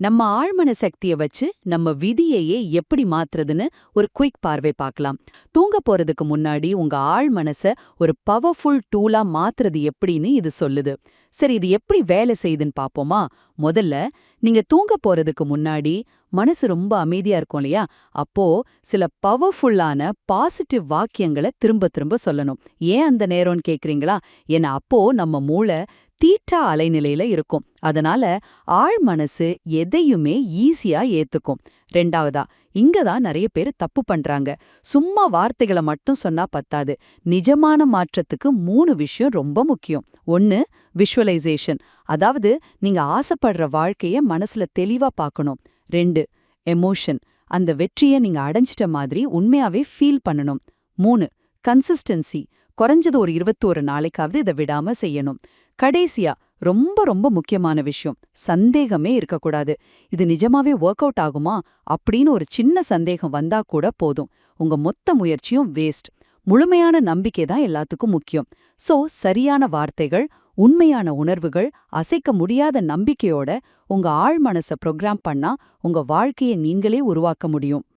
நம்ம ஆழ்மன சக்திய வச்சு நம்ம விதியையே எப்படி மாத்துறதுன்னு ஒரு குயிக் பார்வை பார்க்கலாம். தூங்க போறதுக்கு முன்னாடி உங்க ஆழ் மனச ஒரு பவர்ஃபுல் டூலா மாத்துறது எப்படின்னு இது சொல்லுது. சரி, இது எப்படி வேலை செய்யுதுன்னு பாப்போமா? முதல்ல, நீங்க தூங்க போறதுக்கு முன்னாடி மனசு ரொம்ப அமைதியா இருக்கும் இல்லையா? அப்போ சில பவர்ஃபுல்லான பாசிட்டிவ் வாக்கியங்களை திரும்ப திரும்ப சொல்லணும். ஏன் அந்த நேரம்னு கேக்குறீங்களா? ஏன்னா அப்போ நம்ம மூளை தீட்டா அலைநிலையில இருக்கும். அதனால ஆழ் மனசு எதையுமே ஈஸியா ஏத்துக்கும். ரெண்டாவதா, இங்க தான் நிறைய பேர் தப்பு பண்றாங்க. சும்மா வார்த்தைகளை மட்டும் சொன்னா பத்தாது. நிஜமான மாற்றத்துக்கு 3 விஷயம் ரொம்ப முக்கியம். ஒன்னு, விஷுவலைசேஷன். அதாவது நீங்க ஆசைப்படுற வாழ்க்கைய மனசுல தெளிவா பார்க்கணும். 2, எமோஷன். அந்த வெற்றிய நீங்க அடைஞ்சிட்ட மாதிரி உண்மையாவே ஃபீல் பண்ணணும். 3, கன்சிஸ்டன்சி. குறைஞ்சது ஒரு 21 நாளைக்காவது இதை விடாம செய்யணும். கடைசியா, ரொம்ப ரொம்ப முக்கியமான விஷயம், சந்தேகமே இருக்கக்கூடாது. இது நிஜமாவே ஒர்க் அவுட் ஆகுமா அப்படின்னு ஒரு சின்ன சந்தேகம் வந்தா கூட போதும். உங்க மொத்த முயற்சியும் வேஸ்ட். முழுமையான நம்பிக்கை தான் எல்லாத்துக்கும் முக்கியம். சோ, சரியான வார்த்தைகள், உண்மையான உணர்வுகள், அசைக்க முடியாத நம்பிக்கையோட உங்க ஆழ் மனச ப்ரோக்ராம் பண்ணா உங்க வாழ்க்கையை நீங்களே உருவாக்க முடியும்.